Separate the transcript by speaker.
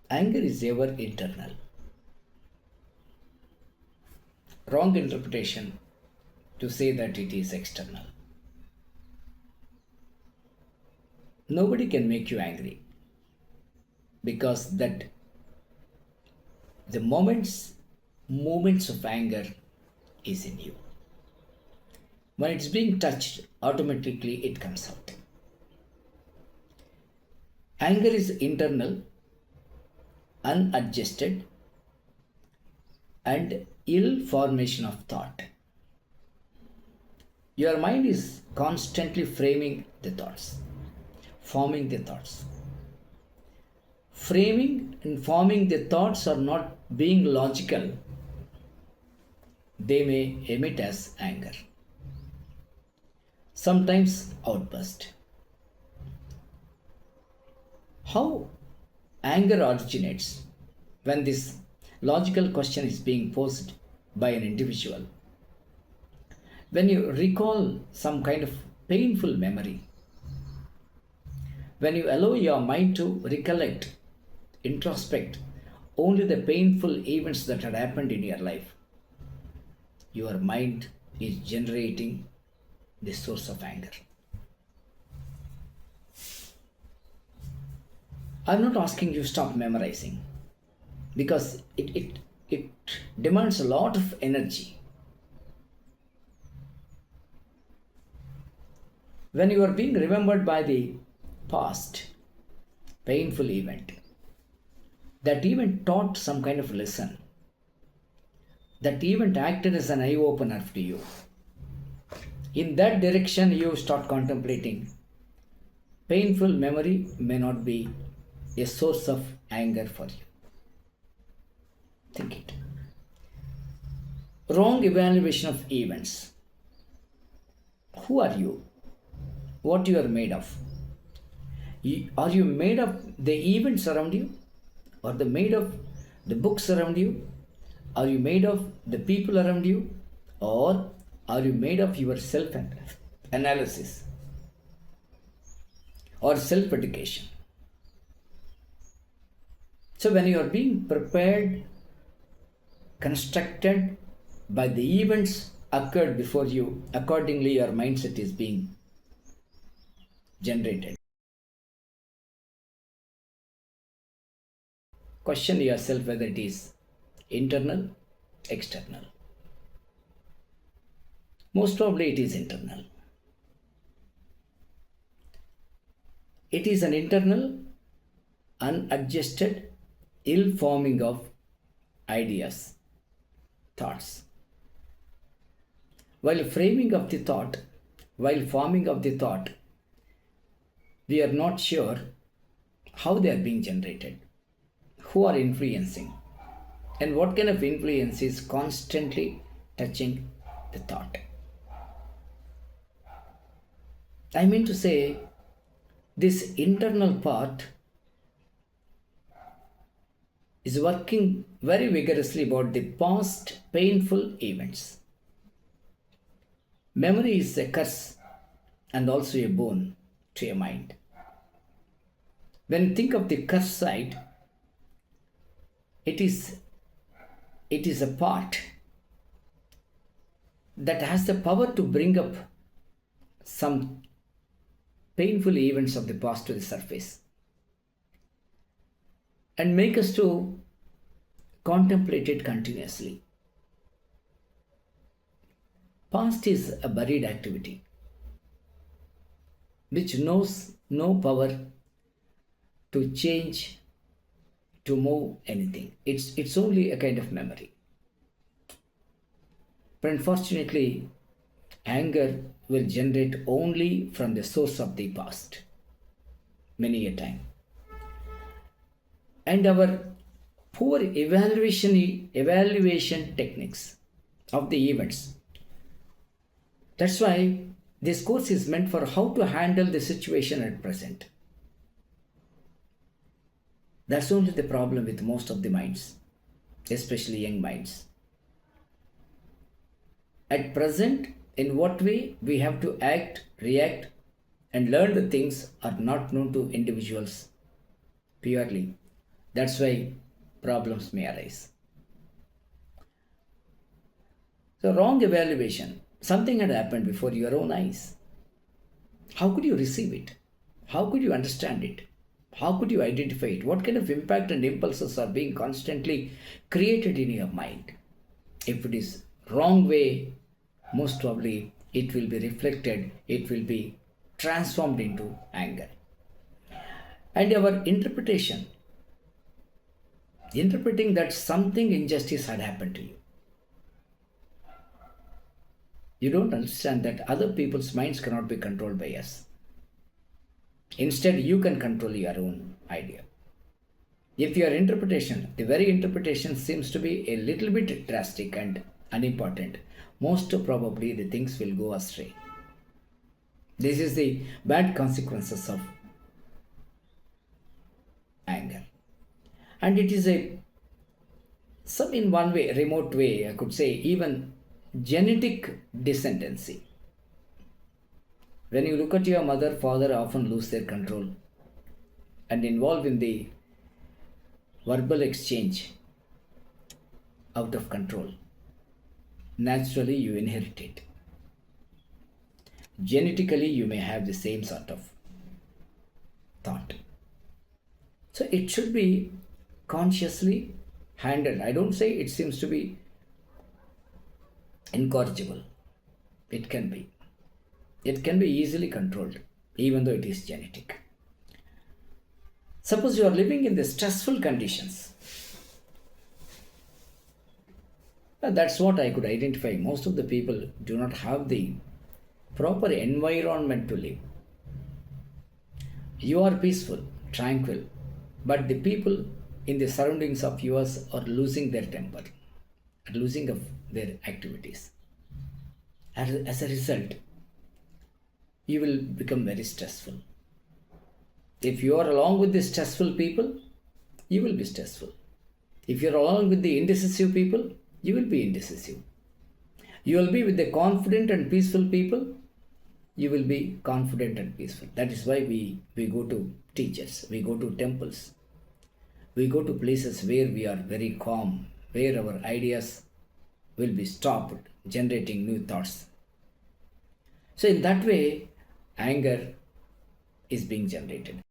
Speaker 1: Anger is ever internal. Wrong interpretation to say that it is external. Nobody can make you angry because that the moments of anger is in you. When it's being touched, automatically it comes out. Anger is internal, unadjusted, and ill formation of thought. Your mind is constantly framing the thoughts, forming the thoughts. Framing and forming the thoughts are not being logical, they may emit as anger, sometimes outburst. How anger originates when this logical question is being posed by an individual. When you recall some kind of painful memory, when you allow your mind to recollect, introspect only the painful events that had happened in your life, your mind is generating the source of anger. I'm not asking you stop memorizing because it demands a lot of energy. When you are being remembered by the past painful event, that event taught some kind of lesson. That event acted as an eye opener to you. In that direction, you start contemplating. Painful memory may not be a source of anger for you. Think it. Wrong evaluation of events. Who are you? What you are made of? Are you made of the events around you? Are they made of the books around you? Are you made of the people around you? Or are you made of your self-analysis or self-education? So when you are being prepared, constructed by the events occurred before you, accordingly your mindset is being generated. Question yourself whether it is internal, external. Most probably it is internal. It is an internal, unadjusted, ill forming of ideas, thoughts. While framing of the thought, while forming of the thought, we are not sure how they are being generated, who are influencing, and what kind of influence is constantly touching the thought. I mean to say, this internal part is working very vigorously about the past painful events. Memory is a curse and also a boon to your mind. When you think of the curse side, it is a part that has the power to bring up some painful events of the past to the surface and make us to contemplate it continuously. Past is a buried activity which knows no power to change, to move anything. It's only a kind of memory. But unfortunately, anger will generate only from the source of the past, many a time. And our poor evaluation techniques of the events. That's why this course is meant for how to handle the situation at present. That's only the problem with most of the minds, especially young minds. At present, in what way we have to act, react, and learn the things are not known to individuals purely. That's why problems may arise. So, wrong evaluation. Something had happened before your own eyes. How could you receive it? How could you understand it? How could you identify it? What kind of impact and impulses are being constantly created in your mind? If it is wrong way, most probably it will be reflected, it will be transformed into anger. And our interpretation, interpreting that something injustice had happened to you. You don't understand that other people's minds cannot be controlled by us. Instead, you can control your own idea. If your interpretation, the very interpretation seems to be a little bit drastic and unimportant, most probably the things will go astray. This is the bad consequences of anger. And it is a some in one way, remote way, I could say even genetic descendancy. When you look at your mother, father often lose their control and involve in the verbal exchange out of control. Naturally, you inherit it. Genetically, you may have the same sort of thought. So it should be consciously handled. I don't say it seems to be incorrigible. It can be. It can be easily controlled, even though it is genetic. Suppose you are living in the stressful conditions. That's what I could identify. Most of the people do not have the proper environment to live. You are peaceful, tranquil, but the people in the surroundings of yours are losing their temper, are losing of their activities. As a result, you will become very stressful. If you are along with the stressful people, you will be stressful. If you are along with the indecisive people, you will be indecisive. You will be with the confident and peaceful people, you will be confident and peaceful. That is why we go to teachers, we go to temples, we go to places where we are very calm, where our ideas will be stopped generating new thoughts. So, in that way, anger is being generated.